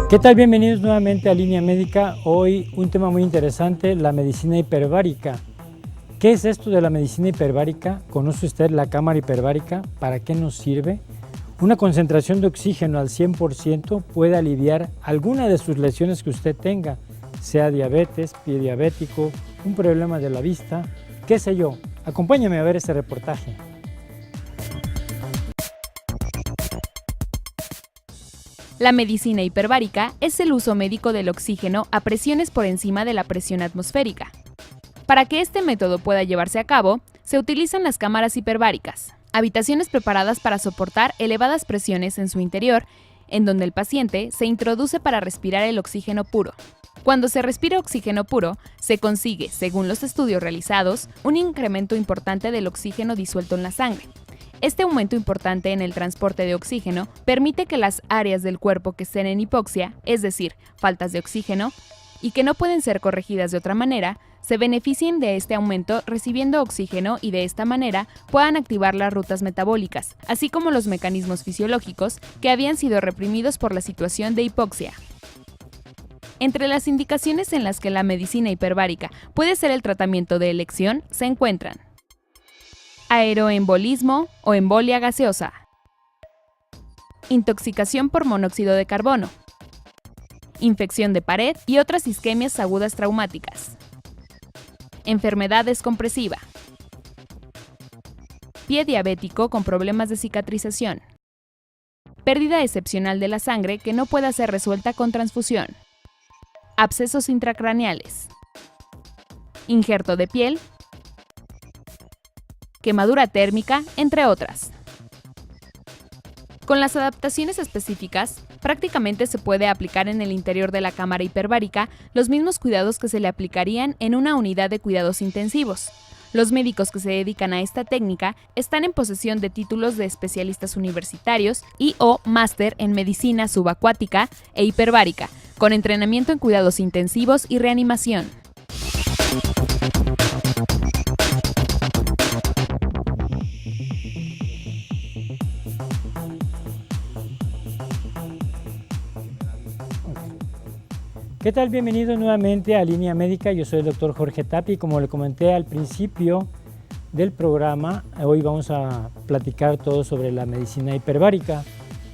¿Qué tal? Bienvenidos nuevamente a Línea Médica. Hoy un tema muy interesante, la medicina hiperbárica. ¿Qué es esto de la medicina hiperbárica? ¿Conoce usted la cámara hiperbárica? ¿Para qué nos sirve? Una concentración de oxígeno al 100% puede aliviar alguna de sus lesiones que usted tenga, sea diabetes, pie diabético, un problema de la vista, qué sé yo. Acompáñame a ver este reportaje. La medicina hiperbárica es el uso médico del oxígeno a presiones por encima de la presión atmosférica. Para que este método pueda llevarse a cabo, se utilizan las cámaras hiperbáricas, habitaciones preparadas para soportar elevadas presiones en su interior, en donde el paciente se introduce para respirar el oxígeno puro. Cuando se respira oxígeno puro, se consigue, según los estudios realizados, un incremento importante del oxígeno disuelto en la sangre. Este aumento importante en el transporte de oxígeno permite que las áreas del cuerpo que estén en hipoxia, es decir, faltas de oxígeno, y que no pueden ser corregidas de otra manera, se beneficien de este aumento recibiendo oxígeno y de esta manera puedan activar las rutas metabólicas, así como los mecanismos fisiológicos que habían sido reprimidos por la situación de hipoxia. Entre las indicaciones en las que la medicina hiperbárica puede ser el tratamiento de elección se encuentran aeroembolismo o embolia gaseosa, intoxicación por monóxido de carbono, infección de pared y otras isquemias agudas traumáticas, enfermedad descompresiva, pie diabético con problemas de cicatrización, pérdida excepcional de la sangre que no pueda ser resuelta con transfusión, abscesos intracraneales, injerto de piel, quemadura térmica, entre otras. Con las adaptaciones específicas, prácticamente se puede aplicar en el interior de la cámara hiperbárica los mismos cuidados que se le aplicarían en una unidad de cuidados intensivos. Los médicos que se dedican a esta técnica están en posesión de títulos de especialistas universitarios y/o máster en medicina subacuática e hiperbárica, con entrenamiento en cuidados intensivos y reanimación. ¿Qué tal? Bienvenidos nuevamente a Línea Médica. Yo soy el doctor Jorge Tapia y como le comenté al principio del programa, hoy vamos a platicar todo sobre la medicina hiperbárica.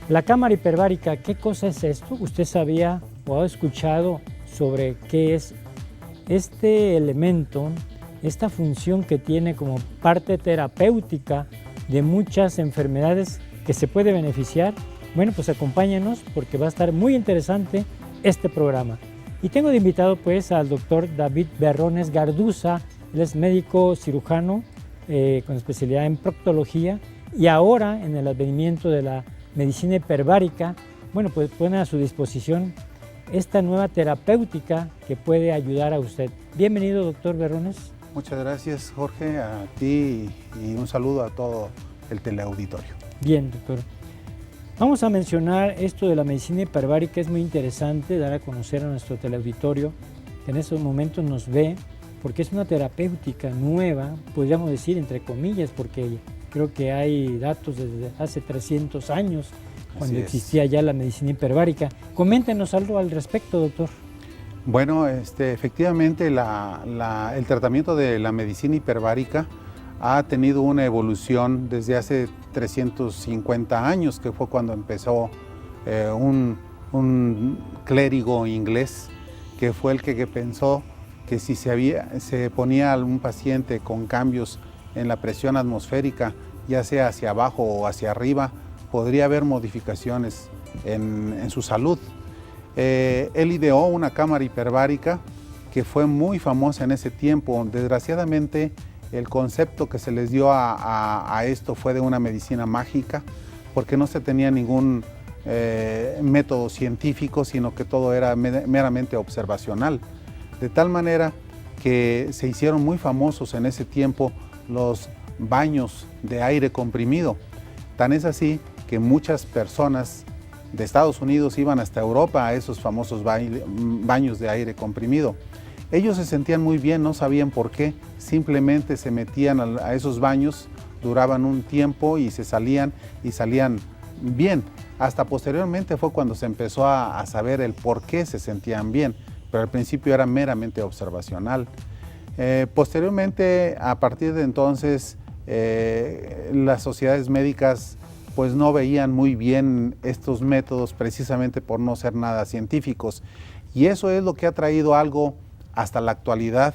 La cámara hiperbárica, ¿qué cosa es esto? ¿Usted sabía o ha escuchado sobre qué es este elemento, esta función que tiene como parte terapéutica de muchas enfermedades que se puede beneficiar? Bueno, pues acompáñanos porque va a estar muy interesante este programa. Y tengo de invitado pues al doctor David Berrones Garduza. Él es médico cirujano con especialidad en proctología y ahora en el advenimiento de la medicina hiperbárica, bueno, pues pone a su disposición esta nueva terapéutica que puede ayudar a usted. Bienvenido, doctor Berrones. Muchas gracias, Jorge, a ti y un saludo a todo el teleauditorio. Bien, doctor. Vamos a mencionar esto de la medicina hiperbárica, es muy interesante dar a conocer a nuestro teleauditorio que en estos momentos nos ve, porque es una terapéutica nueva, podríamos decir entre comillas, porque creo que hay datos desde hace 300 años, cuando existía ya la medicina hiperbárica. Coméntenos algo al respecto, doctor. Bueno, efectivamente el tratamiento de la medicina hiperbárica ha tenido una evolución desde hace 350 años, que fue cuando empezó un clérigo inglés, que fue el que pensó que si se ponía a un paciente con cambios en la presión atmosférica, ya sea hacia abajo o hacia arriba, podría haber modificaciones en su salud. Él ideó una cámara hiperbárica que fue muy famosa en ese tiempo. Desgraciadamente, el concepto que se les dio a esto fue de una medicina mágica, porque no se tenía ningún método científico, sino que todo era meramente observacional. De tal manera que se hicieron muy famosos en ese tiempo los baños de aire comprimido. Tan es así que muchas personas de Estados Unidos iban hasta Europa a esos famosos baños de aire comprimido. Ellos se sentían muy bien, no sabían por qué, simplemente se metían a esos baños, duraban un tiempo y salían bien. Hasta posteriormente fue cuando se empezó a saber el por qué se sentían bien, pero al principio era meramente observacional. Posteriormente, a partir de entonces, las sociedades médicas pues no veían muy bien estos métodos precisamente por no ser nada científicos. Y eso es lo que ha traído algo hasta la actualidad,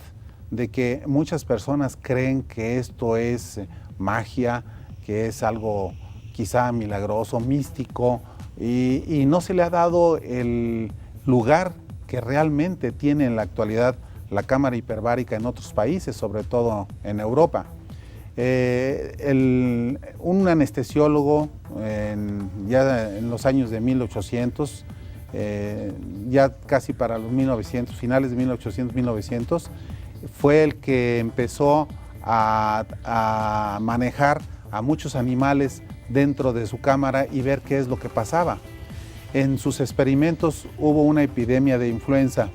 de que muchas personas creen que esto es magia, que es algo quizá milagroso, místico, y no se le ha dado el lugar que realmente tiene en la actualidad la cámara hiperbárica en otros países, sobre todo en Europa. Un anestesiólogo ya en los años de 1800, ya casi para los 1900, finales de 1800, 1900, fue el que empezó a manejar a muchos animales dentro de su cámara y ver qué es lo que pasaba. En sus experimentos hubo una epidemia de influenza.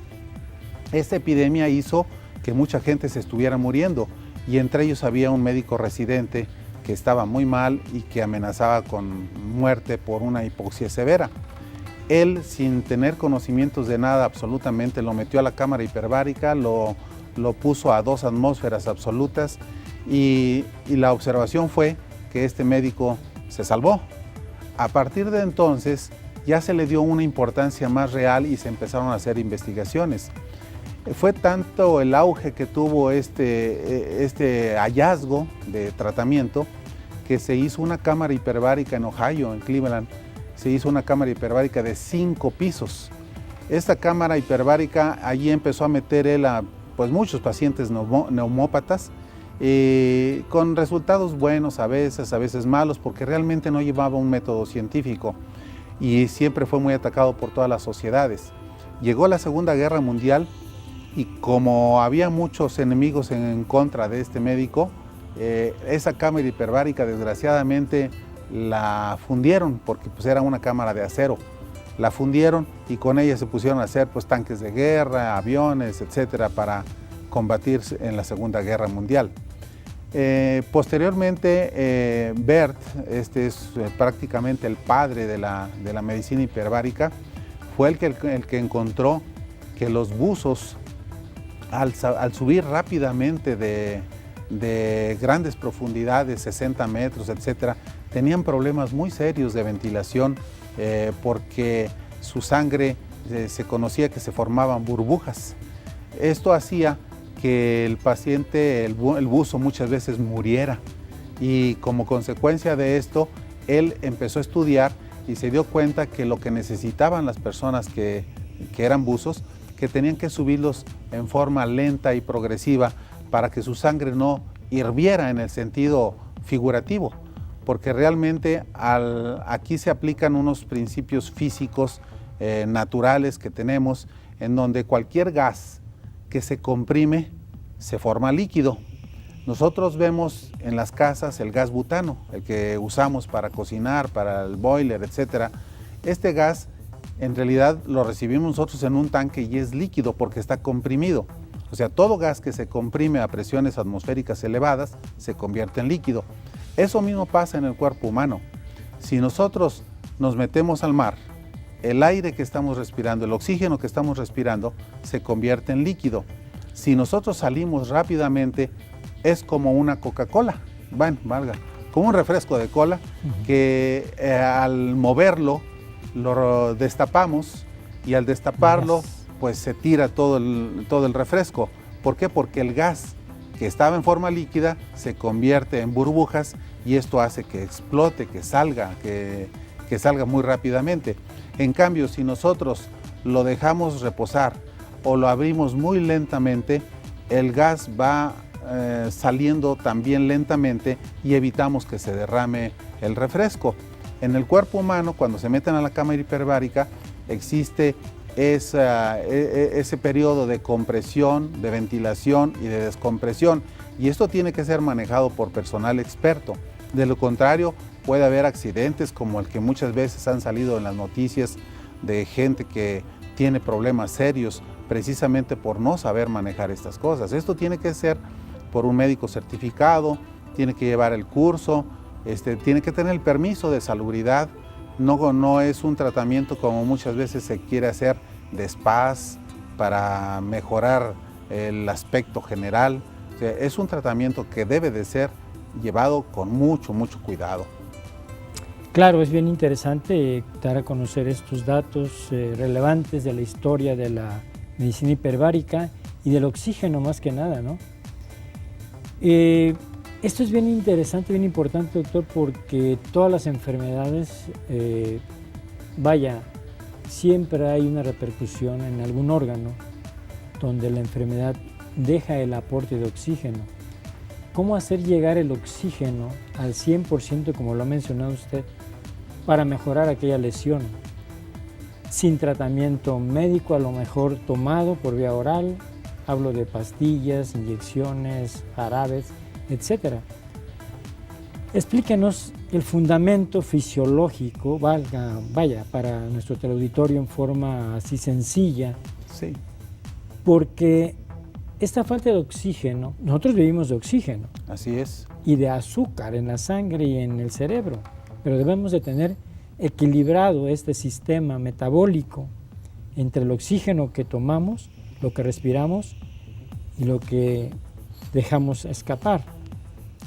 Esta epidemia hizo que mucha gente se estuviera muriendo, y entre ellos había un médico residente que estaba muy mal y que amenazaba con muerte por una hipoxia severa. Él, sin tener conocimientos de nada absolutamente, lo metió a la cámara hiperbárica, lo puso a 2 atmósferas absolutas, y la observación fue que este médico se salvó. A partir de entonces ya se le dio una importancia más real y se empezaron a hacer investigaciones. Fue tanto el auge que tuvo este hallazgo de tratamiento, que se hizo una cámara hiperbárica en Ohio, en Cleveland. Se hizo una cámara hiperbárica de 5 pisos. Esta cámara hiperbárica, allí empezó a meter él a pues, muchos pacientes neumópatas, con resultados buenos a veces malos, porque realmente no llevaba un método científico y siempre fue muy atacado por todas las sociedades. Llegó la Segunda Guerra Mundial, y como había muchos enemigos en contra de este médico, esa cámara hiperbárica desgraciadamente la fundieron, porque pues, era una cámara de acero. La fundieron y con ella se pusieron a hacer pues, tanques de guerra, aviones, etcétera, para combatir en la Segunda Guerra Mundial. Posteriormente, Bert, este es prácticamente el padre de la medicina hiperbárica, fue el que encontró que los buzos, al subir rápidamente de grandes profundidades, 60 metros, etcétera, tenían problemas muy serios de ventilación, porque su sangre se conocía que se formaban burbujas. Esto hacía que el paciente, el buzo, muchas veces muriera, y como consecuencia de esto, él empezó a estudiar y se dio cuenta que lo que necesitaban las personas que eran buzos, que tenían que subirlos en forma lenta y progresiva para que su sangre no hirviera en el sentido figurativo, porque realmente aquí se aplican unos principios físicos naturales que tenemos, en donde cualquier gas que se comprime se forma líquido. Nosotros vemos en las casas el gas butano, el que usamos para cocinar, para el boiler, etc. Este gas en realidad lo recibimos nosotros en un tanque y es líquido porque está comprimido. O sea, todo gas que se comprime a presiones atmosféricas elevadas se convierte en líquido. Eso mismo pasa en el cuerpo humano. Si nosotros nos metemos al mar, el aire que estamos respirando, el oxígeno que estamos respirando, se convierte en líquido. Si nosotros salimos rápidamente, es como una Coca-Cola, como un refresco de cola, que al moverlo, lo destapamos, y al destaparlo, pues se tira todo el refresco. ¿Por qué? Porque el gas que estaba en forma líquida se convierte en burbujas, y esto hace que explote, que salga muy rápidamente. En cambio, si nosotros lo dejamos reposar o lo abrimos muy lentamente, el gas va saliendo también lentamente y evitamos que se derrame el refresco. En el cuerpo humano, cuando se meten a la cámara hiperbárica, existe ese periodo de compresión, de ventilación y de descompresión, y esto tiene que ser manejado por personal experto. De lo contrario, puede haber accidentes como el que muchas veces han salido en las noticias, de gente que tiene problemas serios precisamente por no saber manejar estas cosas. Esto tiene que ser por un médico certificado, tiene que llevar el curso, tiene que tener el permiso de salubridad No es un tratamiento como muchas veces se quiere hacer de spas para mejorar el aspecto general. O sea, es un tratamiento que debe de ser llevado con mucho cuidado. Claro, es bien interesante dar a conocer estos datos relevantes de la historia de la medicina hiperbárica y del oxígeno más que nada, ¿no? Esto es bien interesante, bien importante, doctor, porque todas las enfermedades, siempre hay una repercusión en algún órgano donde la enfermedad deja el aporte de oxígeno. ¿Cómo hacer llegar el oxígeno al 100%, como lo ha mencionado usted, para mejorar aquella lesión? Sin tratamiento médico, a lo mejor tomado por vía oral, hablo de pastillas, inyecciones, jarabes, etc. Explíquenos el fundamento fisiológico, para nuestro teleauditorio en forma así sencilla. Sí. Porque esta falta de oxígeno, nosotros vivimos de oxígeno. Así es. Y de azúcar en la sangre y en el cerebro, pero debemos de tener equilibrado este sistema metabólico entre el oxígeno que tomamos, lo que respiramos y lo que dejamos escapar.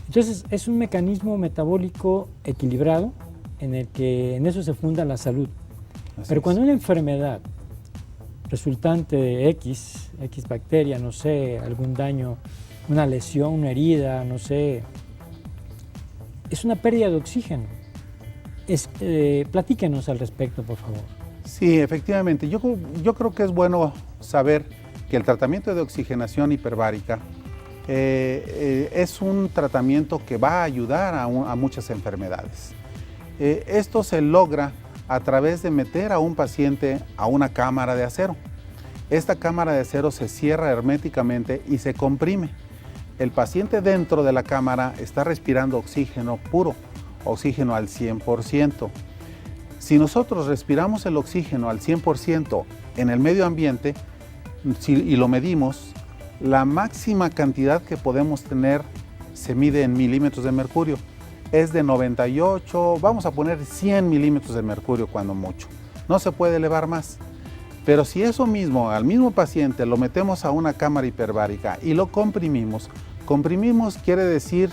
Entonces es un mecanismo metabólico equilibrado en eso se funda la salud. Pero cuando una enfermedad resultante de X bacteria, no sé, algún daño, una lesión, una herida, no sé, es una pérdida de oxígeno. Platíquenos al respecto, por favor. Sí, efectivamente. Yo creo que es bueno saber que el tratamiento de oxigenación hiperbárica es un tratamiento que va a ayudar a muchas enfermedades. Esto se logra a través de meter a un paciente a una cámara de acero. Esta cámara de acero se cierra herméticamente y se comprime. El paciente dentro de la cámara está respirando oxígeno puro, oxígeno al 100%. Si nosotros respiramos el oxígeno al 100% en el medio ambiente y lo medimos, la máxima cantidad que podemos tener se mide en milímetros de mercurio. Es de 98, vamos a poner 100 milímetros de mercurio cuando mucho. No se puede elevar más. Pero si eso mismo, al mismo paciente, lo metemos a una cámara hiperbárica y lo comprimimos, quiere decir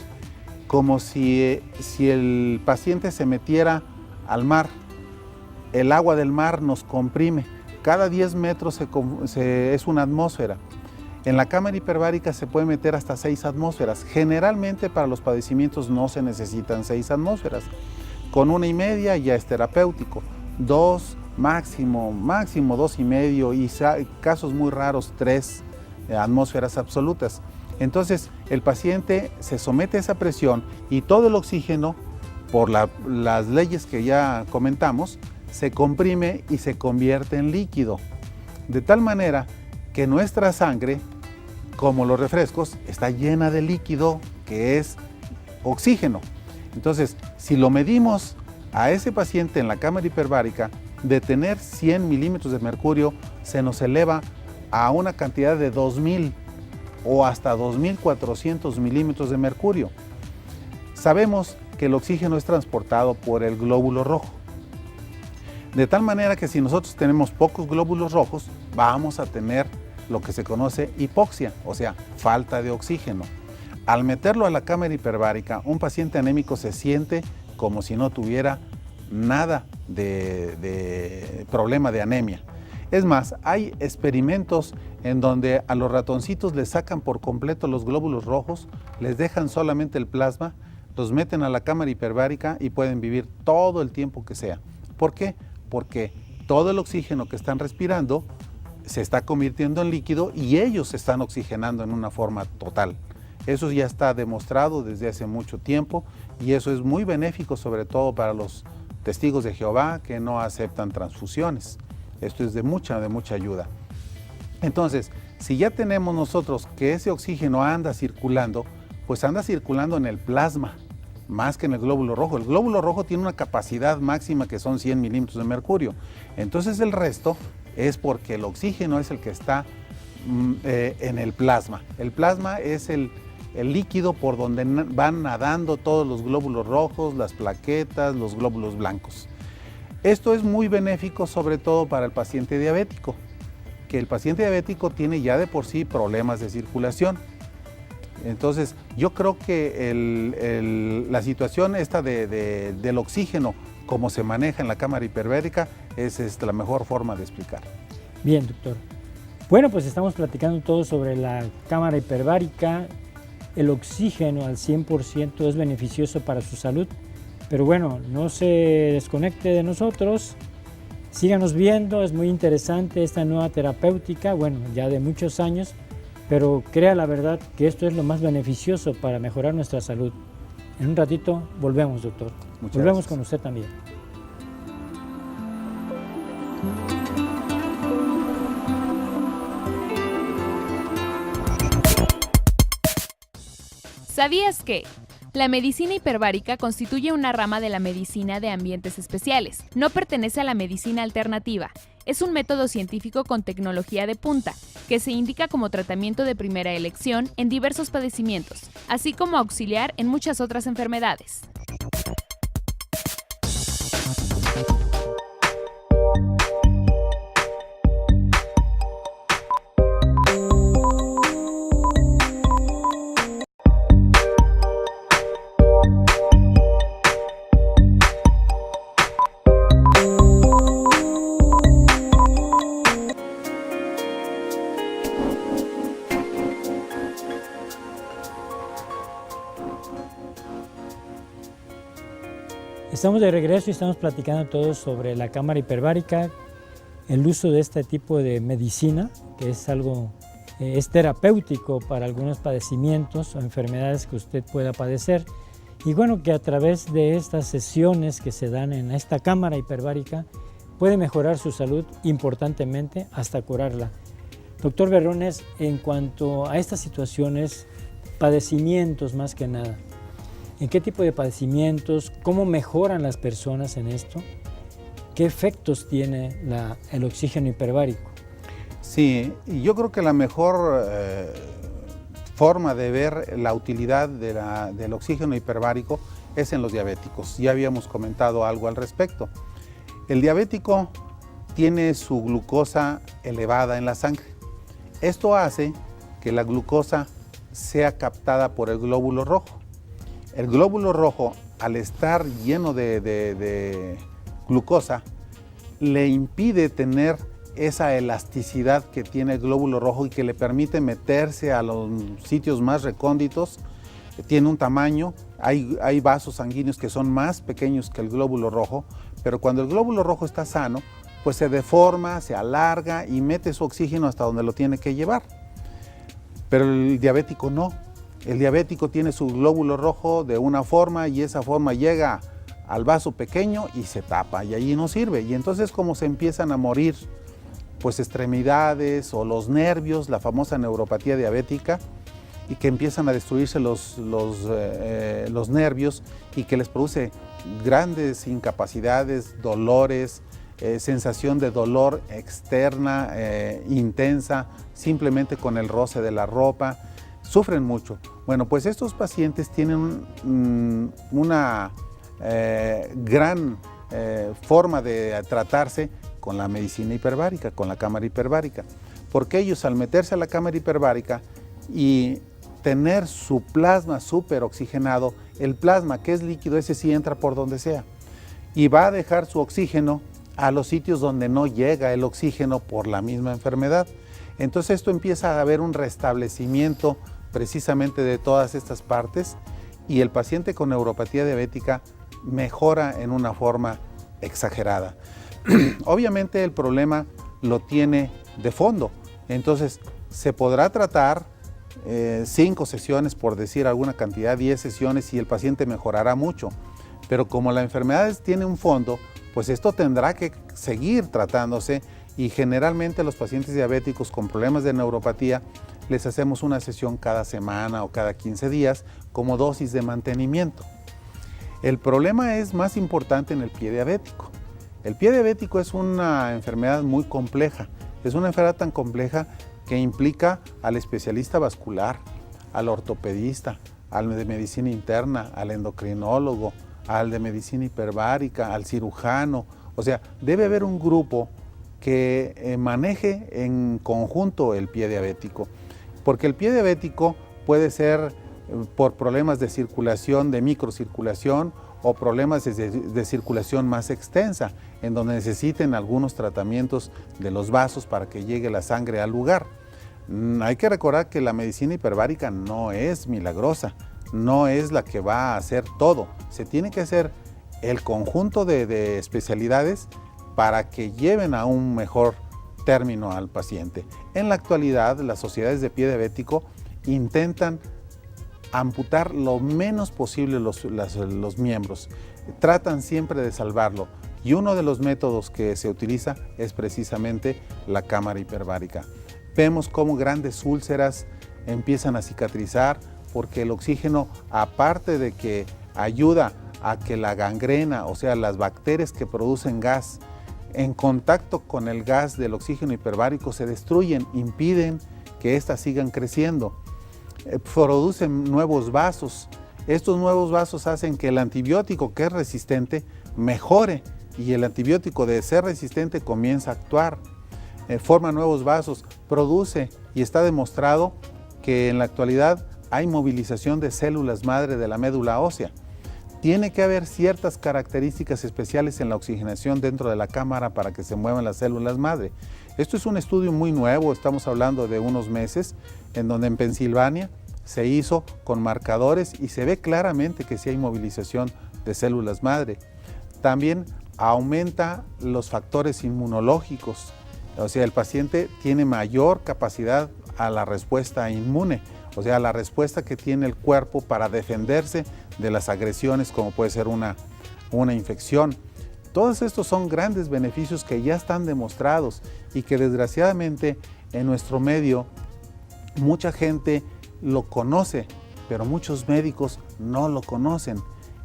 como si el paciente se metiera al mar. El agua del mar nos comprime. Cada 10 metros es una atmósfera. En la cámara hiperbárica se puede meter hasta 6 atmósferas. Generalmente para los padecimientos no se necesitan 6 atmósferas. Con 1,5 ya es terapéutico. 2, máximo 2,5 y casos muy raros 3 atmósferas absolutas. Entonces el paciente se somete a esa presión y todo el oxígeno, por las leyes que ya comentamos, se comprime y se convierte en líquido. De tal manera que nuestra sangre, como los refrescos, está llena de líquido que es oxígeno. Entonces, si lo medimos a ese paciente en la cámara hiperbárica, de tener 100 milímetros de mercurio, se nos eleva a una cantidad de 2,000 o hasta 2,400 milímetros de mercurio. Sabemos que el oxígeno es transportado por el glóbulo rojo. De tal manera que si nosotros tenemos pocos glóbulos rojos, vamos a tener lo que se conoce hipoxia, o sea, falta de oxígeno. Al meterlo a la cámara hiperbárica, un paciente anémico se siente como si no tuviera nada de problema de anemia. Es más, hay experimentos en donde a los ratoncitos les sacan por completo los glóbulos rojos, les dejan solamente el plasma, los meten a la cámara hiperbárica y pueden vivir todo el tiempo que sea. ¿Por qué? Porque todo el oxígeno que están respirando se está convirtiendo en líquido y ellos se están oxigenando en una forma total. Eso ya está demostrado desde hace mucho tiempo y eso es muy benéfico, sobre todo para los testigos de Jehová que no aceptan transfusiones. Esto es de mucha ayuda. Entonces, si ya tenemos nosotros que ese oxígeno anda circulando, pues anda circulando en el plasma, más que en el glóbulo rojo. El glóbulo rojo tiene una capacidad máxima que son 100 milímetros de mercurio. Entonces el resto es porque el oxígeno es el que está en el plasma. El plasma es el líquido por donde van nadando todos los glóbulos rojos, las plaquetas, los glóbulos blancos. Esto es muy benéfico sobre todo para el paciente diabético, que el paciente diabético tiene ya de por sí problemas de circulación. Entonces, yo creo que la situación esta del oxígeno, como se maneja en la cámara hiperbárica, es la mejor forma de explicar. Bien, doctor. Bueno, pues estamos platicando todo sobre la cámara hiperbárica. El oxígeno al 100% es beneficioso para su salud, pero bueno, no se desconecte de nosotros. Síganos viendo, es muy interesante esta nueva terapéutica, bueno, ya de muchos años, pero crea la verdad que esto es lo más beneficioso para mejorar nuestra salud. En un ratito volvemos, doctor. Muchas volvemos gracias. con usted también. ¿Sabías que? La medicina hiperbárica constituye una rama de la medicina de ambientes especiales. No pertenece a la medicina alternativa. Es un método científico con tecnología de punta, que se indica como tratamiento de primera elección en diversos padecimientos, así como auxiliar en muchas otras enfermedades. Estamos de regreso y estamos platicando todos sobre la cámara hiperbárica, el uso de este tipo de medicina, que es algo, es terapéutico para algunos padecimientos o enfermedades que usted pueda padecer. Y bueno, que a través de estas sesiones que se dan en esta cámara hiperbárica puede mejorar su salud importantemente hasta curarla. Doctor Berrones, en cuanto a estas situaciones, padecimientos más que nada, ¿en qué tipo de padecimientos? ¿Cómo mejoran las personas en esto? ¿Qué efectos tiene el oxígeno hiperbárico? Sí, yo creo que la mejor forma de ver la utilidad del oxígeno hiperbárico es en los diabéticos. Ya habíamos comentado algo al respecto. El diabético tiene su glucosa elevada en la sangre. Esto hace que la glucosa sea captada por el glóbulo rojo. El glóbulo rojo, al estar lleno de glucosa, le impide tener esa elasticidad que tiene el glóbulo rojo y que le permite meterse a los sitios más recónditos. Tiene un tamaño, hay vasos sanguíneos que son más pequeños que el glóbulo rojo, pero cuando el glóbulo rojo está sano, pues se deforma, se alarga y mete su oxígeno hasta donde lo tiene que llevar. Pero el diabético no. El diabético tiene su glóbulo rojo de una forma y esa forma llega al vaso pequeño y se tapa y allí no sirve. Y entonces como se empiezan a morir pues extremidades o los nervios, la famosa neuropatía diabética, y que empiezan a destruirse los nervios y que les produce grandes incapacidades, dolores, sensación de dolor externa, intensa, simplemente con el roce de la ropa, sufren mucho. Bueno, pues estos pacientes tienen una gran forma de tratarse con la medicina hiperbárica, con la cámara hiperbárica, porque ellos al meterse a la cámara hiperbárica y tener su plasma súper oxigenado, el plasma que es líquido, ese sí entra por donde sea y va a dejar su oxígeno a los sitios donde no llega el oxígeno por la misma enfermedad. Entonces esto empieza a haber un restablecimiento precisamente de todas estas partes y el paciente con neuropatía diabética mejora en una forma exagerada. Obviamente el problema lo tiene de fondo, entonces se podrá tratar 5 sesiones, por decir alguna cantidad, 10 sesiones y el paciente mejorará mucho, pero como la enfermedad tiene un fondo, pues esto tendrá que seguir tratándose y generalmente los pacientes diabéticos con problemas de neuropatía les hacemos una sesión cada semana o cada 15 días como dosis de mantenimiento. El problema es más importante en el pie diabético. El pie diabético es una enfermedad muy compleja, es una enfermedad tan compleja que implica al especialista vascular, al ortopedista, al de medicina interna, al endocrinólogo, al de medicina hiperbárica, al cirujano. O sea, debe haber un grupo que maneje en conjunto el pie diabético, porque el pie diabético puede ser por problemas de circulación, de microcirculación, o problemas de circulación más extensa, en donde necesiten algunos tratamientos de los vasos para que llegue la sangre al lugar. Hay que recordar que la medicina hiperbárica no es milagrosa, no es la que va a hacer todo. Se tiene que hacer el conjunto de especialidades para que lleven a un mejor término al paciente. En la actualidad, las sociedades de pie diabético intentan amputar lo menos posible los miembros. Tratan siempre de salvarlo, y uno de los métodos que se utiliza es precisamente la cámara hiperbárica. Vemos cómo grandes úlceras empiezan a cicatrizar porque el oxígeno, aparte de que ayuda a que la gangrena, o sea, las bacterias que producen gas, en contacto con el gas del oxígeno hiperbárico se destruyen, impiden que éstas sigan creciendo. Producen nuevos vasos. Estos nuevos vasos hacen que el antibiótico, que es resistente, mejore, y el antibiótico, de ser resistente, comienza a actuar. Forma nuevos vasos, produce, y está demostrado que en la actualidad hay movilización de células madre de la médula ósea. Tiene que haber ciertas características especiales en la oxigenación dentro de la cámara para que se muevan las células madre. Esto es un estudio muy nuevo, estamos hablando de unos meses, en donde en Pensilvania se hizo con marcadores y se ve claramente que sí hay movilización de células madre. También aumenta los factores inmunológicos, o sea, el paciente tiene mayor capacidad a la respuesta inmune, o sea, la respuesta que tiene el cuerpo para defenderse de las agresiones, como puede ser una infección. Todos estos son grandes beneficios que ya están demostrados y que desgraciadamente en nuestro medio mucha gente lo conoce, pero muchos médicos no lo conocen,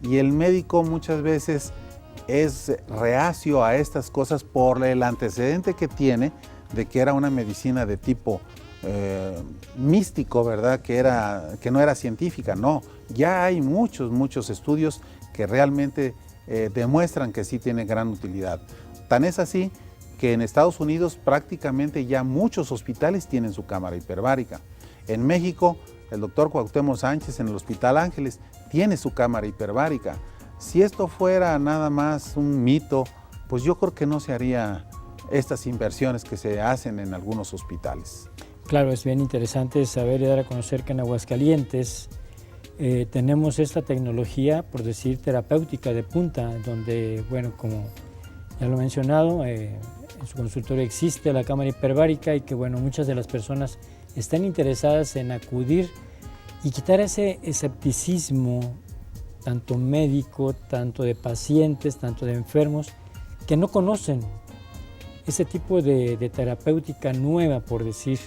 y el médico muchas veces es reacio a estas cosas por el antecedente que tiene de que era una medicina de tipo místico, ¿verdad? Que no era científica. No, ya hay muchos estudios que realmente demuestran que sí tiene gran utilidad. Tan es así que en Estados Unidos prácticamente ya muchos hospitales tienen su cámara hiperbárica. En México, el doctor Cuauhtémoc Sánchez en el Hospital Ángeles tiene su cámara hiperbárica. Si esto fuera nada más un mito, pues yo creo que no se haría estas inversiones que se hacen en algunos hospitales. Claro, es bien interesante saber y dar a conocer que en Aguascalientes tenemos esta tecnología, por decir, terapéutica de punta, donde, bueno, como ya lo he mencionado, en su consultorio existe la cámara hiperbárica y que, bueno, muchas de las personas están interesadas en acudir y quitar ese escepticismo, tanto médico, tanto de pacientes, tanto de enfermos, que no conocen ese tipo de terapéutica nueva, por decir,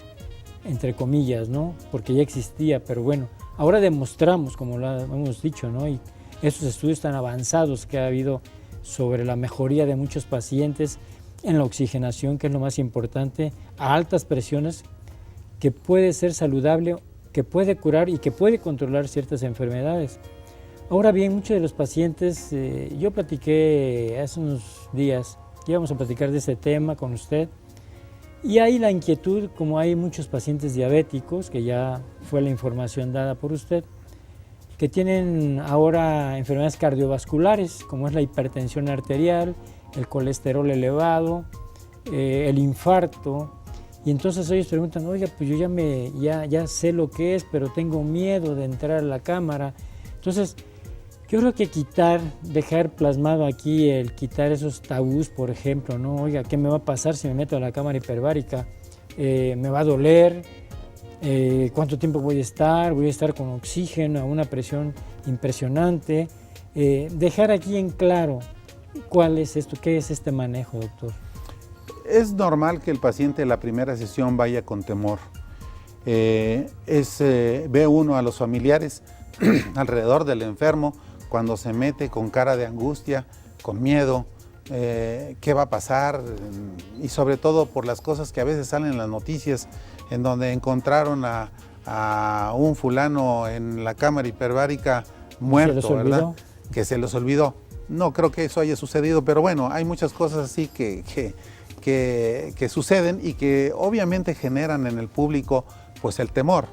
entre comillas, ¿no? Porque ya existía, pero bueno, ahora demostramos, como lo hemos dicho, ¿no? Y esos estudios tan avanzados que ha habido sobre la mejoría de muchos pacientes en la oxigenación, que es lo más importante, a altas presiones, que puede ser saludable, que puede curar y que puede controlar ciertas enfermedades. Ahora bien, muchos de los pacientes, yo platiqué hace unos días, íbamos a platicar de este tema con usted, y hay la inquietud, como hay muchos pacientes diabéticos, que ya fue la información dada por usted, que tienen ahora enfermedades cardiovasculares, como es la hipertensión arterial, el colesterol elevado, el infarto, y entonces ellos preguntan, oiga, pues yo ya sé lo que es, pero tengo miedo de entrar a la cámara. Entonces, yo creo que dejar plasmado aquí quitar esos tabús, por ejemplo, ¿no? Oiga, ¿qué me va a pasar si me meto a la cámara hiperbárica? ¿Me va a doler? ¿Cuánto tiempo voy a estar? ¿Voy a estar con oxígeno a una presión impresionante? Dejar aquí en claro cuál es esto, qué es este manejo, doctor. Es normal que el paciente en la primera sesión vaya con temor. Ve uno a los familiares alrededor del enfermo cuando se mete con cara de angustia, con miedo, qué va a pasar, y sobre todo por las cosas que a veces salen en las noticias, en donde encontraron a un fulano en la cámara hiperbárica muerto, ¿verdad? Que se los olvidó. No creo que eso haya sucedido, pero bueno, hay muchas cosas así que suceden y que obviamente generan en el público pues el temor.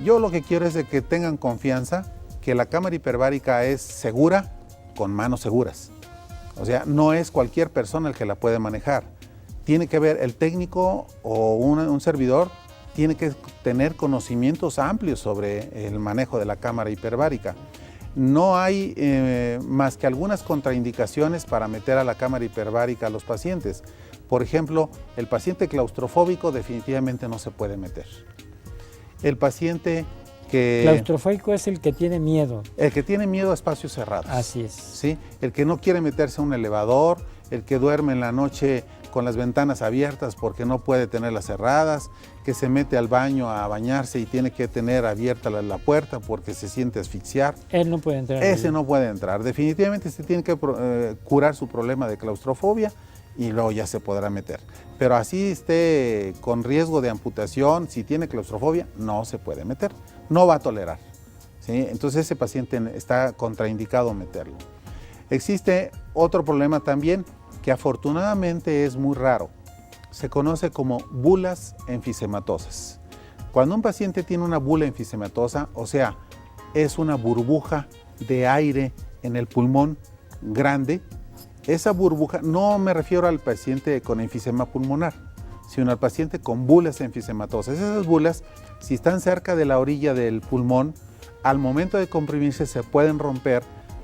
Yo lo que quiero es de que tengan confianza que la cámara hiperbárica es segura con manos seguras. O sea, no es cualquier persona el que la puede manejar. Tiene que ver el técnico o un servidor, tiene que tener conocimientos amplios sobre el manejo de la cámara hiperbárica. No hay más que algunas contraindicaciones para meter a la cámara hiperbárica a los pacientes. Por ejemplo, el paciente claustrofóbico definitivamente no se puede meter. El paciente que... Claustrofóbico es el que tiene miedo. El que tiene miedo a espacios cerrados. Así es. ¿Sí? El que no quiere meterse a un elevador, el que duerme en la noche con las ventanas abiertas porque no puede tenerlas cerradas, que se mete al baño a bañarse y tiene que tener abierta la puerta porque se siente asfixiar. Él no puede entrar. Ese no puede entrar. Definitivamente se tiene que curar su problema de claustrofobia y luego ya se podrá meter. Pero así esté con riesgo de amputación, si tiene claustrofobia, no se puede meter. No va a tolerar. ¿Sí? Entonces ese paciente está contraindicado meterlo. Existe otro problema también que afortunadamente es muy raro. Se conoce como bulas enfisematosas. Cuando un paciente tiene una bula enfisematosa, o sea, es una burbuja de aire en el pulmón grande, esa burbuja, no me refiero al paciente con enfisema pulmonar, sino al paciente con bulas enfisematosas. Esas bulas, si están cerca de la orilla del pulmón, al momento de comprimirse se pueden romper,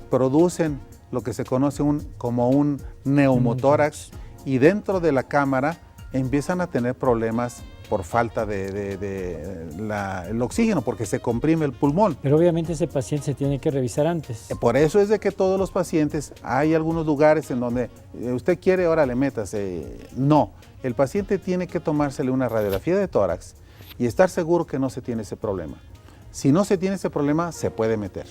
producen lo que se conoce como un neumotórax y dentro de la cámara empiezan a tener problemas por falta del oxígeno, porque se comprime el pulmón. Pero obviamente ese paciente se tiene que revisar antes. Por eso es de que todos los pacientes, hay algunos lugares en donde usted quiere, órale, métase. No, el paciente tiene que tomársele una radiografía de tórax y estar seguro que no se tiene ese problema. Si no se tiene ese problema, se puede meter.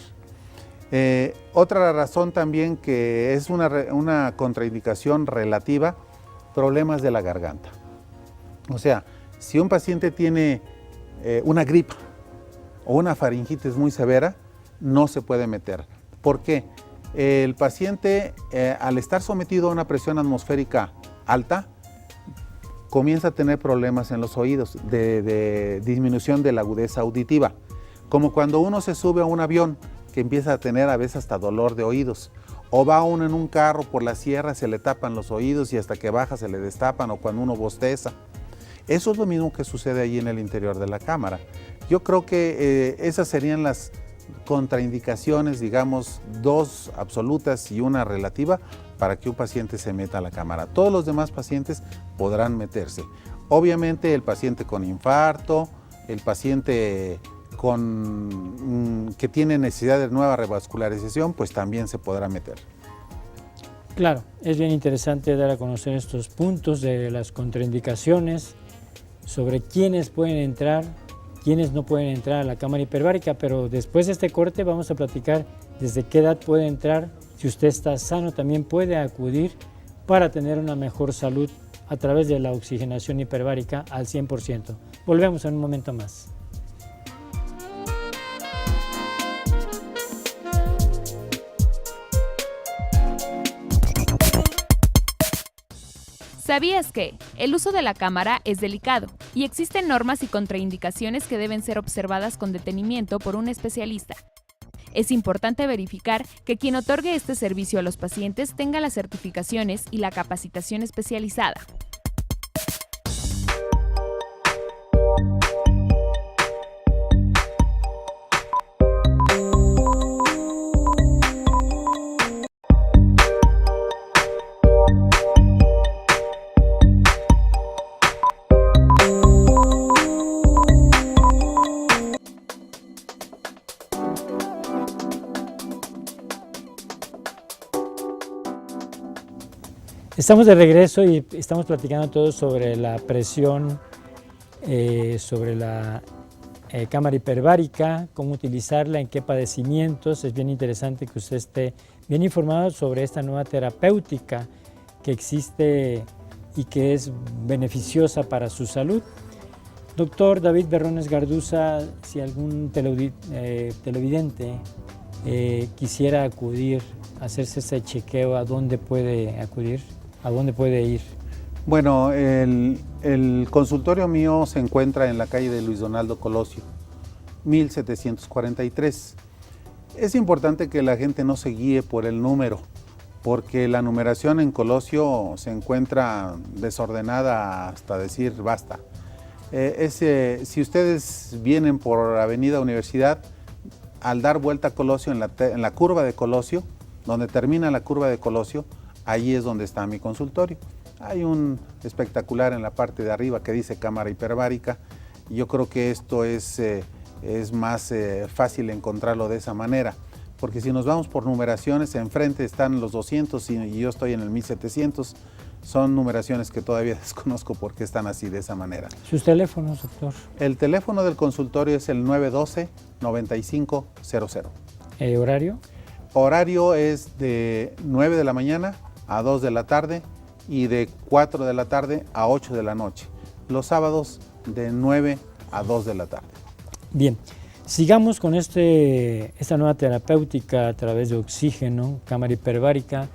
Otra razón también que es una contraindicación relativa, problemas de la garganta. O sea, si un paciente tiene una gripa o una faringitis muy severa, no se puede meter. ¿Por qué? El paciente, al estar sometido a una presión atmosférica alta, comienza a tener problemas en los oídos, de disminución de la agudeza auditiva. Como cuando uno se sube a un avión, que empieza a tener a veces hasta dolor de oídos. O va uno en un carro por la sierra, se le tapan los oídos y hasta que baja se le destapan, o cuando uno bosteza. Eso es lo mismo que sucede ahí en el interior de la cámara. Yo creo que esas serían las contraindicaciones, digamos, dos absolutas y una relativa para que un paciente se meta a la cámara. Todos los demás pacientes podrán meterse. Obviamente el paciente con infarto, el paciente que tiene necesidad de nueva revascularización, pues también se podrá meter. Claro, es bien interesante dar a conocer estos puntos de las contraindicaciones, sobre quiénes pueden entrar, quiénes no pueden entrar a la cámara hiperbárica, pero después de este corte vamos a platicar desde qué edad puede entrar. Si usted está sano, también puede acudir para tener una mejor salud a través de la oxigenación hiperbárica al 100%. Volvemos en un momento más. ¿Sabías que el uso de la cámara es delicado y existen normas y contraindicaciones que deben ser observadas con detenimiento por un especialista? Es importante verificar que quien otorgue este servicio a los pacientes tenga las certificaciones y la capacitación especializada. Estamos de regreso y estamos platicando todo sobre la presión, sobre la cámara hiperbárica, cómo utilizarla, en qué padecimientos. Es bien interesante que usted esté bien informado sobre esta nueva terapéutica que existe y que es beneficiosa para su salud. Doctor David Berrones Garduza, si algún televidente quisiera acudir, hacerse ese chequeo, ¿a dónde puede acudir? ¿A dónde puede ir? Bueno, el consultorio mío se encuentra en la calle de Luis Donaldo Colosio, 1743. Es importante que la gente no se guíe por el número, porque la numeración en Colosio se encuentra desordenada hasta decir basta. Si ustedes vienen por Avenida Universidad, al dar vuelta a Colosio, en la curva de Colosio, donde termina la curva de Colosio, ahí es donde está mi consultorio. Hay un espectacular en la parte de arriba que dice cámara hiperbárica, y yo creo que esto es más fácil encontrarlo de esa manera, porque si nos vamos por numeraciones, enfrente están los 200 y yo estoy en el 1700, son numeraciones que todavía desconozco por qué están así de esa manera. ¿Sus teléfonos, doctor? El teléfono del consultorio es el 912-9500. ¿Horario? Horario es de 9 de la mañana a 2 de la tarde y de 4 de la tarde a 8 de la noche. Los sábados de 9 a 2 de la tarde. Bien, sigamos con esta nueva terapéutica a través de oxígeno, cámara hiperbárica.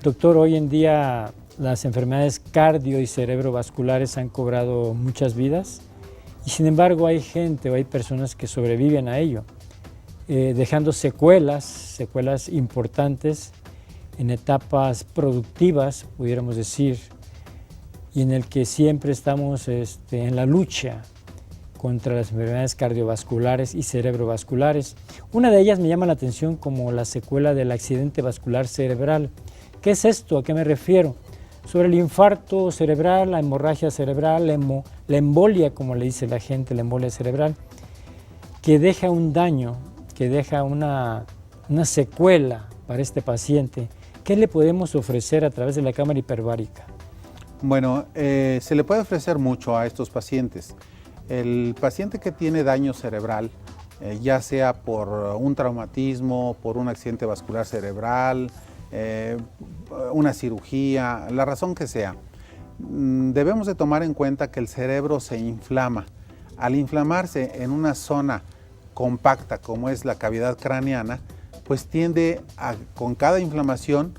Doctor, hoy en día las enfermedades cardio y cerebrovasculares han cobrado muchas vidas y sin embargo hay gente o hay personas que sobreviven a ello, dejando secuelas importantes en etapas productivas, pudiéramos decir, y en el que siempre estamos en la lucha contra las enfermedades cardiovasculares y cerebrovasculares. Una de ellas me llama la atención como la secuela del accidente vascular cerebral. ¿Qué es esto? ¿A qué me refiero? Sobre el infarto cerebral, la hemorragia cerebral, la embolia, como le dice la gente, la embolia cerebral, que deja un daño, que deja una secuela para este paciente. ¿Qué le podemos ofrecer a través de la cámara hiperbárica? Bueno, se le puede ofrecer mucho a estos pacientes. El paciente que tiene daño cerebral, ya sea por un traumatismo, por un accidente vascular cerebral, una cirugía, la razón que sea, debemos de tomar en cuenta que el cerebro se inflama. Al inflamarse en una zona compacta como es la cavidad craneana, pues tiende con cada inflamación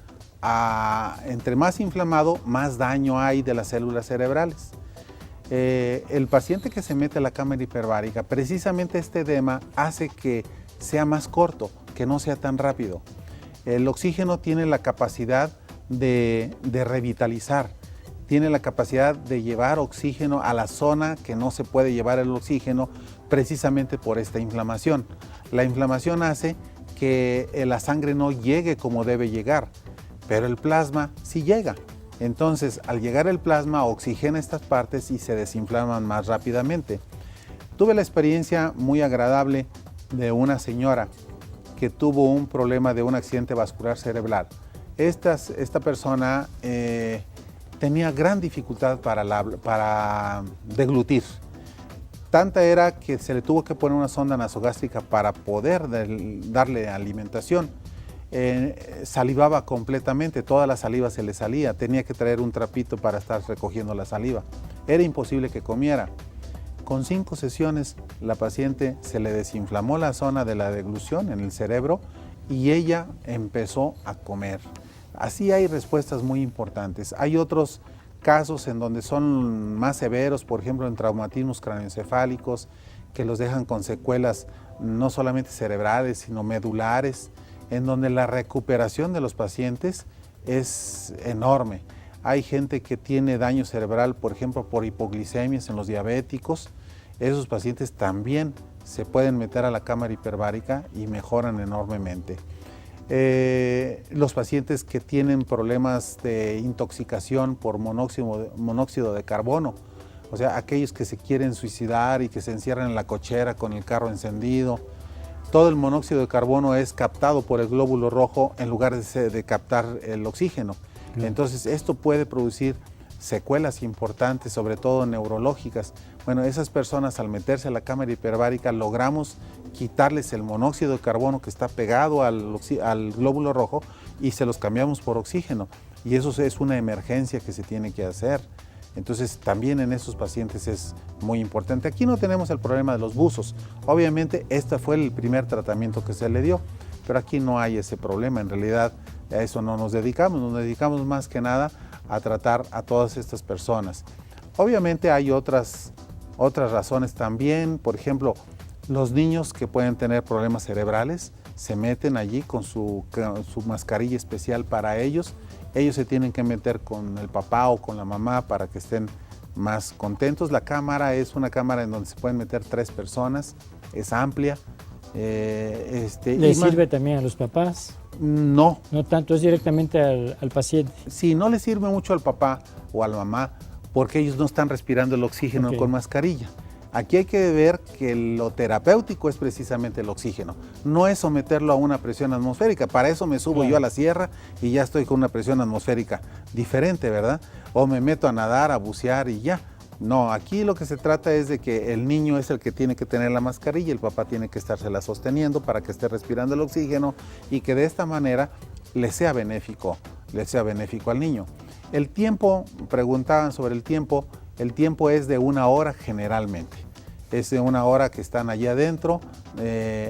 entre más inflamado, más daño hay de las células cerebrales. El paciente que se mete a la cámara hiperbárica, precisamente este edema hace que sea más corto, que no sea tan rápido. El oxígeno tiene la capacidad de revitalizar, tiene la capacidad de llevar oxígeno a la zona que no se puede llevar el oxígeno precisamente por esta inflamación. La inflamación hace que la sangre no llegue como debe llegar, pero el plasma sí llega. Entonces, al llegar el plasma, oxigena estas partes y se desinflaman más rápidamente. Tuve la experiencia muy agradable de una señora que tuvo un problema de un accidente vascular cerebral. Esta persona tenía gran dificultad para deglutir. Tanta era que se le tuvo que poner una sonda nasogástrica para poder darle alimentación. Salivaba completamente, toda la saliva se le salía, tenía que traer un trapito para estar recogiendo la saliva. Era imposible que comiera. Con 5 sesiones, la paciente se le desinflamó la zona de la deglución en el cerebro y ella empezó a comer. Así hay respuestas muy importantes. Hay otros casos en donde son más severos, por ejemplo en traumatismos craneoencefálicos, que los dejan con secuelas no solamente cerebrales, sino medulares, en donde la recuperación de los pacientes es enorme. Hay gente que tiene daño cerebral, por ejemplo, por hipoglicemias en los diabéticos. Esos pacientes también se pueden meter a la cámara hiperbárica y mejoran enormemente. Los pacientes que tienen problemas de intoxicación por monóxido de carbono, o sea, aquellos que se quieren suicidar y que se encierran en la cochera con el carro encendido, todo el monóxido de carbono es captado por el glóbulo rojo en lugar de captar el oxígeno. Entonces, esto puede producir secuelas importantes, sobre todo neurológicas. Bueno, esas personas al meterse a la cámara hiperbárica logramos quitarles el monóxido de carbono que está pegado al glóbulo rojo y se los cambiamos por oxígeno. Y eso es una emergencia que se tiene que hacer. Entonces, también en esos pacientes es muy importante. Aquí no tenemos el problema de los buzos. Obviamente, este fue el primer tratamiento que se le dio. pero aquí no hay ese problema. En realidad a eso no nos dedicamos más que nada a tratar a todas estas personas. Obviamente hay otras razones también, por ejemplo, los niños que pueden tener problemas cerebrales se meten allí con su mascarilla especial para ellos. Ellos se tienen que meter con el papá o con la mamá para que estén más contentos. La cámara es una cámara en donde se pueden meter 3 personas, es amplia. ¿Le sirve también a los papás? No. No tanto, es directamente al paciente. Sí, no le sirve mucho al papá o a la mamá porque ellos no están respirando el oxígeno con mascarilla. Aquí hay que ver que lo terapéutico es precisamente el oxígeno, no es someterlo a una presión atmosférica. Para eso me subo yo a la sierra y ya estoy con una presión atmosférica diferente, ¿verdad? O me meto a nadar, a bucear y ya. No, aquí lo que se trata es de que el niño es el que tiene que tener la mascarilla, el papá tiene que estársela sosteniendo para que esté respirando el oxígeno y que de esta manera le sea benéfico al niño. El tiempo, preguntaban sobre el tiempo es de 1 hora generalmente. Es de 1 hora que están allí adentro.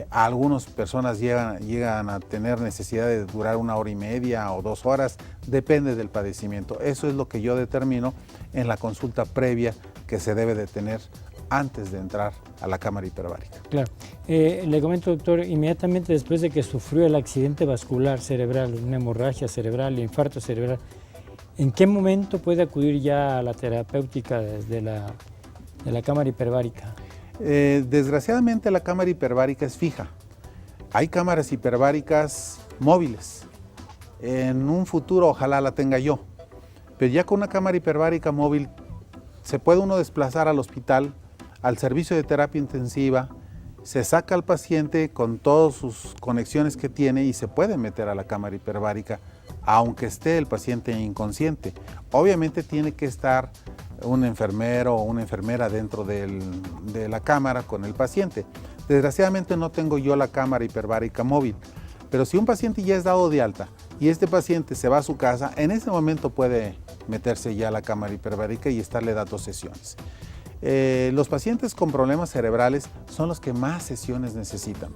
Algunas personas llegan a tener necesidad de durar 1 hora y media o 2 horas, depende del padecimiento. Eso es lo que yo determino en la consulta previa que se debe de tener antes de entrar a la cámara hiperbárica. Claro. Le comento, doctor, inmediatamente después de que sufrió el accidente vascular cerebral, una hemorragia cerebral, infarto cerebral, ¿en qué momento puede acudir ya a la terapéutica de la cámara hiperbárica? Desgraciadamente la cámara hiperbárica es fija. Hay cámaras hiperbáricas móviles. En un futuro ojalá la tenga yo. Pero ya con una cámara hiperbárica móvil se puede uno desplazar al hospital, al servicio de terapia intensiva, se saca al paciente con todas sus conexiones que tiene y se puede meter a la cámara hiperbárica, aunque esté el paciente inconsciente. Obviamente tiene que estar un enfermero o una enfermera dentro de la cámara con el paciente. Desgraciadamente no tengo yo la cámara hiperbárica móvil, pero si un paciente ya es dado de alta y este paciente se va a su casa, en ese momento puede meterse ya a la cámara hiperbárica y estarle dando sesiones. Los pacientes con problemas cerebrales son los que más sesiones necesitan.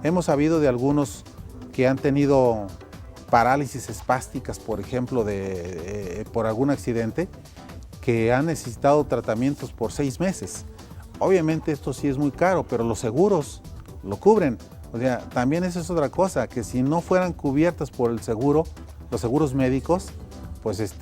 Hemos sabido de algunos que han tenido parálisis espásticas, por ejemplo, por algún accidente, que han necesitado tratamientos por 6 meses. Obviamente esto sí es muy caro, pero los seguros lo cubren. O sea, también esa es otra cosa, que si no fueran cubiertas por el seguro, los seguros médicos, pues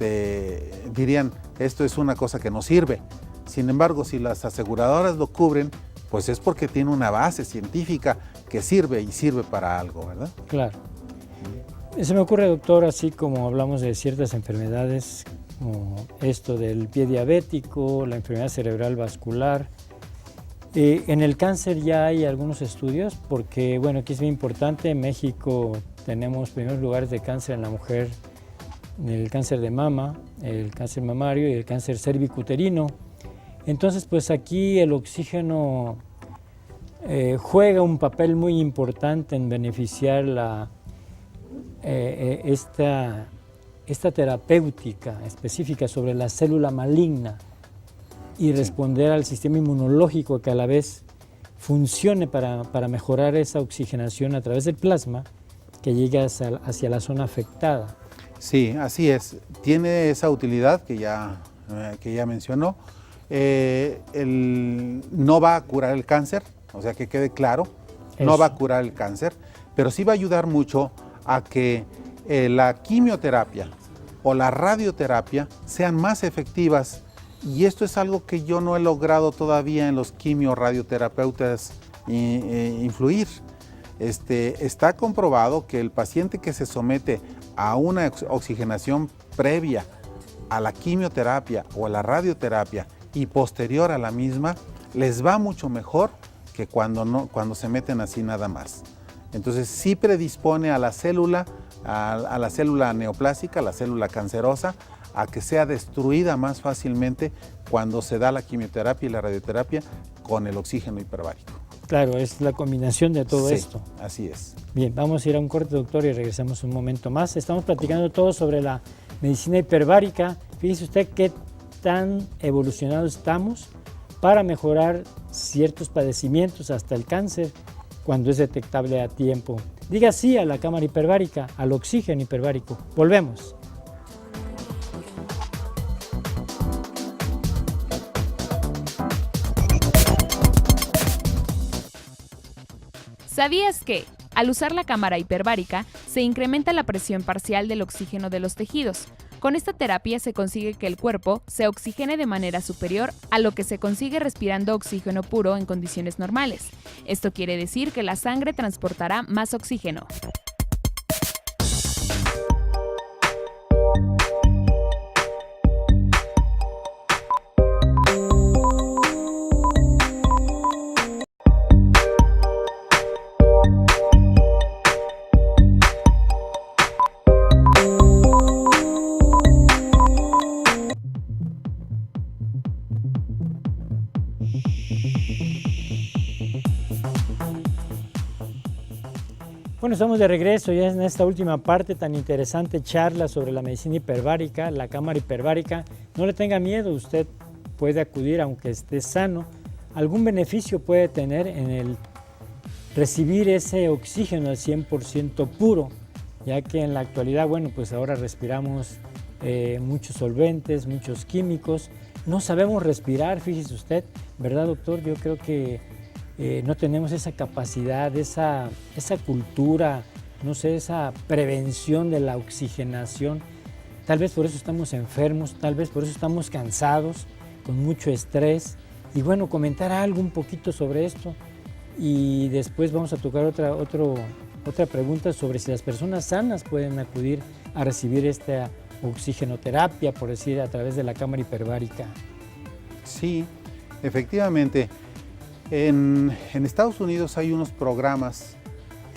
dirían, esto es una cosa que no sirve. Sin embargo, si las aseguradoras lo cubren, pues es porque tiene una base científica que sirve y sirve para algo, ¿verdad? Claro. Se me ocurre, doctor, así como hablamos de ciertas enfermedades, como esto del pie diabético, la enfermedad cerebral vascular. En el cáncer ya hay algunos estudios, porque bueno, aquí es muy importante, en México tenemos primeros lugares de cáncer en la mujer, el cáncer de mama, el cáncer mamario y el cáncer cervicuterino. Entonces, pues aquí el oxígeno juega un papel muy importante en beneficiar esta terapéutica específica sobre la célula maligna y responder al sistema inmunológico que a la vez funcione para mejorar esa oxigenación a través del plasma que llegue hacia la zona afectada. Sí, así es. Tiene esa utilidad que ya mencionó. No va a curar el cáncer, o sea que quede claro, no va a curar el cáncer, pero sí va a ayudar mucho a que la quimioterapia o la radioterapia sean más efectivas, y esto es algo que yo no he logrado todavía en los quimio-radioterapeutas influir. Está comprobado que el paciente que se somete a una oxigenación previa a la quimioterapia o a la radioterapia y posterior a la misma, les va mucho mejor que cuando se meten así nada más. Entonces sí predispone a la célula neoplásica, a la célula cancerosa, a que sea destruida más fácilmente cuando se da la quimioterapia y la radioterapia con el oxígeno hiperbárico. Claro, es la combinación de todo esto. Así es. Bien, vamos a ir a un corte, doctor, y regresamos un momento más. Estamos platicando todo sobre la medicina hiperbárica. Fíjese usted qué tan evolucionados estamos para mejorar ciertos padecimientos, hasta el cáncer, cuando es detectable a tiempo. Diga sí a la cámara hiperbárica, al oxígeno hiperbárico. Volvemos. ¿Sabías que, al usar la cámara hiperbárica, se incrementa la presión parcial del oxígeno de los tejidos? Con esta terapia se consigue que el cuerpo se oxigene de manera superior a lo que se consigue respirando oxígeno puro en condiciones normales. Esto quiere decir que la sangre transportará más oxígeno. Bueno, estamos de regreso ya en esta última parte, tan interesante charla sobre la medicina hiperbárica, la cámara hiperbárica. No le tenga miedo, usted puede acudir aunque esté sano. Algún beneficio puede tener en el recibir ese oxígeno al 100% puro, ya que en la actualidad, bueno, pues ahora respiramos muchos solventes, muchos químicos. No sabemos respirar, fíjese usted, ¿verdad, doctor? Yo creo que no tenemos esa capacidad, esa cultura, no sé, esa prevención de la oxigenación. Tal vez por eso estamos enfermos, tal vez por eso estamos cansados, con mucho estrés. Y bueno, comentar algo un poquito sobre esto. Y después vamos a tocar otra pregunta sobre si las personas sanas pueden acudir a recibir esta oxigenoterapia, por decir, a través de la cámara hiperbárica. Sí, efectivamente. En Estados Unidos hay unos programas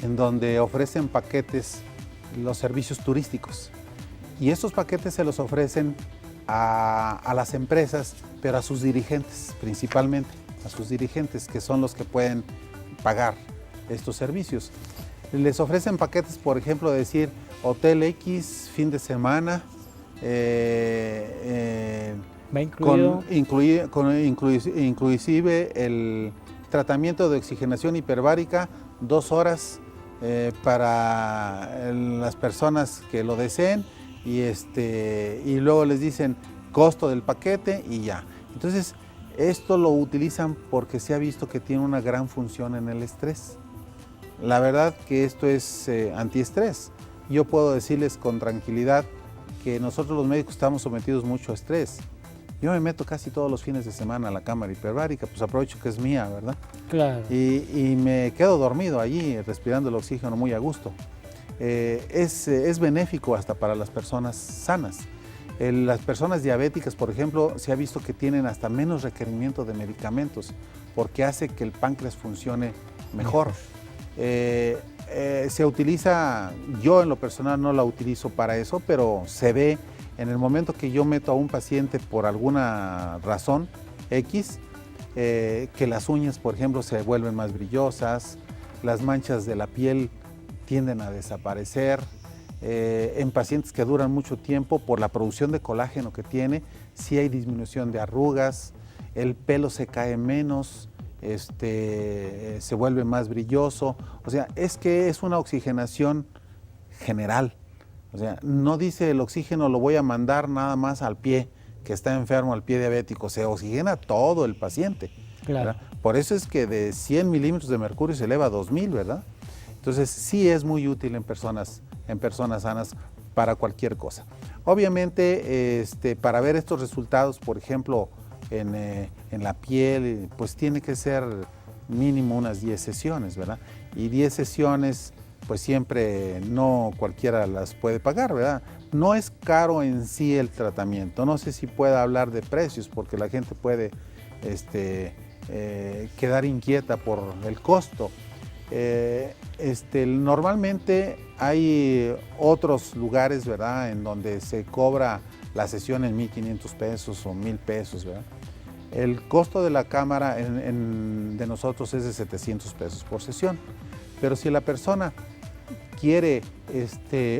en donde ofrecen paquetes, los servicios turísticos. Y estos paquetes se los ofrecen a las empresas, pero a sus dirigentes principalmente, a sus dirigentes, que son los que pueden pagar estos servicios. Les ofrecen paquetes, por ejemplo, decir Hotel X, fin de semana, ¿Va incluido? Inclusive el tratamiento de oxigenación hiperbárica, 2 horas para las personas que lo deseen y luego les dicen costo del paquete y ya. Entonces, esto lo utilizan porque se ha visto que tiene una gran función en el estrés. La verdad que esto es antiestrés. Yo puedo decirles con tranquilidad que nosotros los médicos estamos sometidos mucho a estrés. Yo me meto casi todos los fines de semana a la cámara hiperbárica, pues aprovecho que es mía, ¿verdad? Claro. Y me quedo dormido allí, respirando el oxígeno muy a gusto. Es benéfico hasta para las personas sanas. Las personas diabéticas, por ejemplo, se ha visto que tienen hasta menos requerimiento de medicamentos, porque hace que el páncreas funcione mejor. Se utiliza, yo en lo personal no la utilizo para eso, pero se ve en el momento que yo meto a un paciente por alguna razón X, que las uñas, por ejemplo, se vuelven más brillosas, las manchas de la piel tienden a desaparecer. En pacientes que duran mucho tiempo, por la producción de colágeno que tiene, sí hay disminución de arrugas, el pelo se cae menos, se vuelve más brilloso. O sea, es que es una oxigenación general. O sea, no dice el oxígeno lo voy a mandar nada más al pie que está enfermo, al pie diabético, se oxigena todo el paciente. Claro. ¿Verdad? Por eso es que de 100 milímetros de mercurio se eleva a 2000, ¿verdad? Entonces sí es muy útil en personas sanas para cualquier cosa. Obviamente para ver estos resultados, por ejemplo, en la piel, pues tiene que ser mínimo unas 10 sesiones, ¿verdad? Y 10 sesiones, pues siempre no cualquiera las puede pagar, ¿verdad? No es caro en sí el tratamiento. No sé si pueda hablar de precios, porque la gente puede quedar inquieta por el costo. Normalmente hay otros lugares, ¿verdad?, en donde se cobra la sesión en 1,500 pesos o 1,000 pesos, ¿verdad? El costo de la cámara de nosotros es de 700 pesos por sesión. Pero si la persona quiere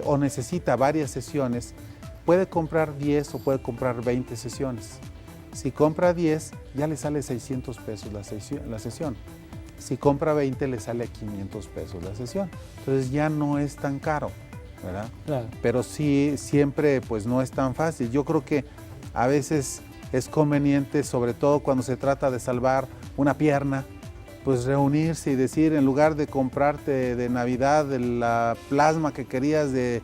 o necesita varias sesiones, puede comprar 10 o puede comprar 20 sesiones. Si compra 10, ya le sale 600 pesos la sesión. Si compra 20 le sale a 500 pesos la sesión. Entonces ya no es tan caro, ¿verdad? Claro. Pero sí, siempre pues no es tan fácil. Yo creo que a veces es conveniente, sobre todo cuando se trata de salvar una pierna, pues reunirse y decir, en lugar de comprarte de Navidad la plasma que querías de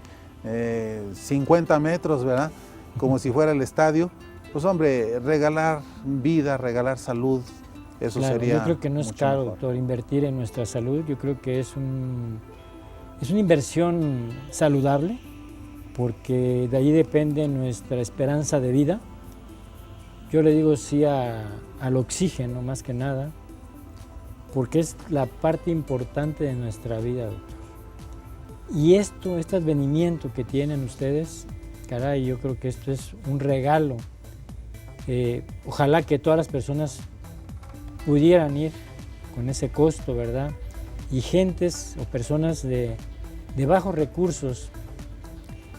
50 metros, ¿verdad? Como si fuera el estadio, pues hombre, regalar vida, regalar salud, eso Claro, sería yo creo que no es mucho caro, mejor. doctor, invertir en nuestra salud. Yo creo que es una inversión saludable, porque de ahí depende nuestra esperanza de vida. Yo le digo sí al oxígeno más que nada, porque es la parte importante de nuestra vida, doctor. Y este advenimiento que tienen ustedes, caray, yo creo que esto es un regalo. Ojalá que todas las personas pudieran ir con ese costo, ¿verdad? Y gentes o personas de bajos recursos,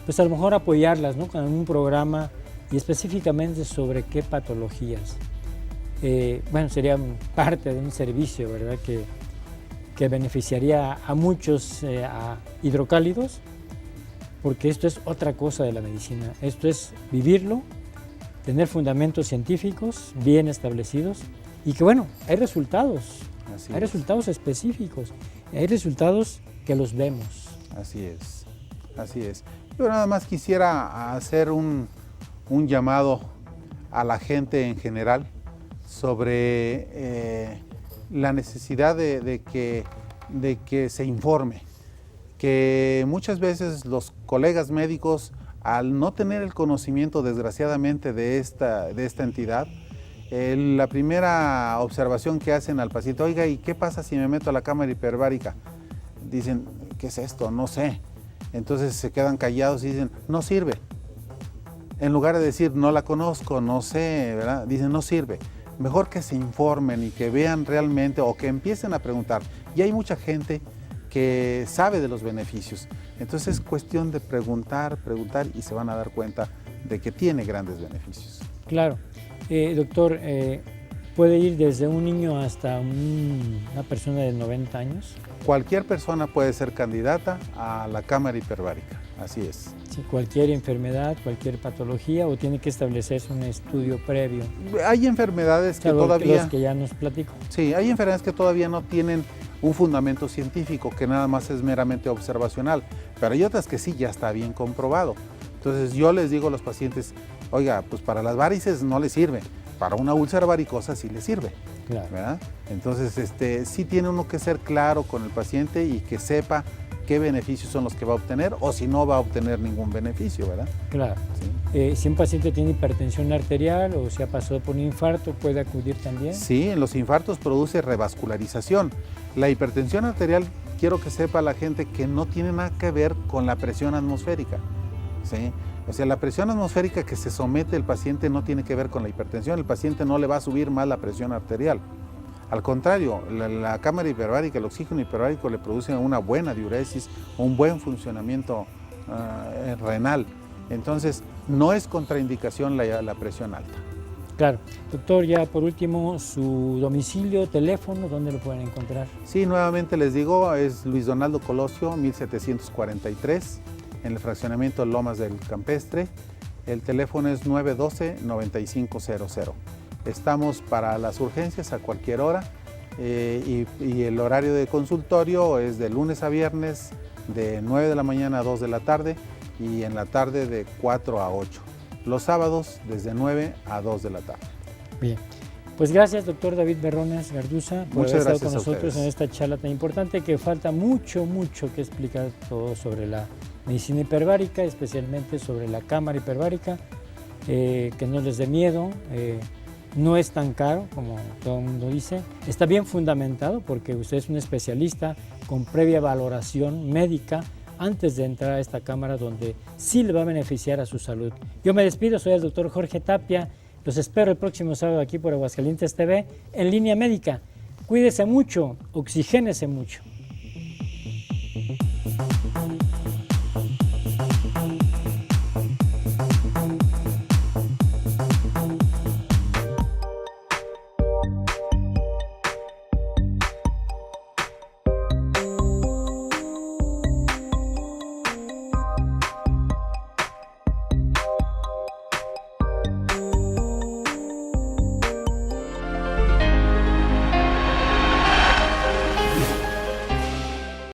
pues a lo mejor apoyarlas, ¿no? Con un programa y específicamente sobre qué patologías. Bueno, sería parte de un servicio, ¿verdad? Que beneficiaría a muchos a hidrocálidos, porque esto es otra cosa de la medicina. Esto es vivirlo, tener fundamentos científicos bien establecidos y que, bueno, hay resultados. Así Hay es. resultados específicos, hay resultados que los vemos. Así es, así es. Yo nada más quisiera hacer un llamado a la gente en general sobre la necesidad de que se informe, que muchas veces los colegas médicos, al no tener el conocimiento desgraciadamente de esta entidad, la primera observación que hacen al paciente, oiga, ¿y qué pasa si me meto a la cámara hiperbárica? Dicen, ¿qué es esto? No sé. Entonces se quedan callados y dicen, no sirve. En lugar de decir, no la conozco, no sé, ¿verdad? Dicen, no sirve. Mejor que se informen y que vean realmente o que empiecen a preguntar. Y hay mucha gente que sabe de los beneficios. Entonces es cuestión de preguntar y se van a dar cuenta de que tiene grandes beneficios. Claro. Doctor, ¿puede ir desde un niño hasta una persona de 90 años? Cualquier persona puede ser candidata a la cámara hiperbárica, así es. Sí, cualquier enfermedad, cualquier patología, o tiene que establecerse un estudio previo. Hay enfermedades que Salvo todavía... los que ya nos platicó. Sí, hay enfermedades que todavía no tienen un fundamento científico, que nada más es meramente observacional, pero hay otras que sí ya está bien comprobado. Entonces yo les digo a los pacientes, oiga, pues para las varices no les sirve, para una úlcera varicosa sí les sirve, Claro. ¿verdad? Entonces sí tiene uno que ser claro con el paciente y que sepa qué beneficios son los que va a obtener o si no va a obtener ningún beneficio, ¿verdad? Claro. Sí. Si un paciente tiene hipertensión arterial o se ha pasado por un infarto, ¿puede acudir también? Sí, en los infartos produce revascularización. La hipertensión arterial, quiero que sepa la gente que no tiene nada que ver con la presión atmosférica, ¿sí? O sea, la presión atmosférica que se somete el paciente no tiene que ver con la hipertensión. El paciente no le va a subir más la presión arterial. Al contrario, la cámara hiperbárica, el oxígeno hiperbárico le produce una buena diuresis, un buen funcionamiento renal. Entonces, no es contraindicación la presión alta. Claro. Doctor, ya por último, su domicilio, teléfono, ¿dónde lo pueden encontrar? Sí, nuevamente les digo, es Luis Donaldo Colosio, 1743, en el fraccionamiento Lomas del Campestre. El teléfono es 912-9500. Estamos para las urgencias a cualquier hora y el horario de consultorio es de lunes a viernes de 9 de la mañana a 2 de la tarde y en la tarde de 4 a 8. Los sábados desde 9 a 2 de la tarde. Bien. Pues gracias, doctor David Berrones Garduza, por Muchas haber estado gracias con a nosotros ustedes. en esta charla tan importante, que falta mucho que explicar todo sobre la medicina hiperbárica, especialmente sobre la cámara hiperbárica, que no les dé miedo, no es tan caro como todo el mundo dice, está bien fundamentado porque usted es un especialista con previa valoración médica antes de entrar a esta cámara donde sí le va a beneficiar a su salud. Yo me despido, soy el doctor Jorge Tapia, los espero el próximo sábado aquí por Aguascalientes TV en Línea Médica. Cuídese mucho, oxigénese mucho.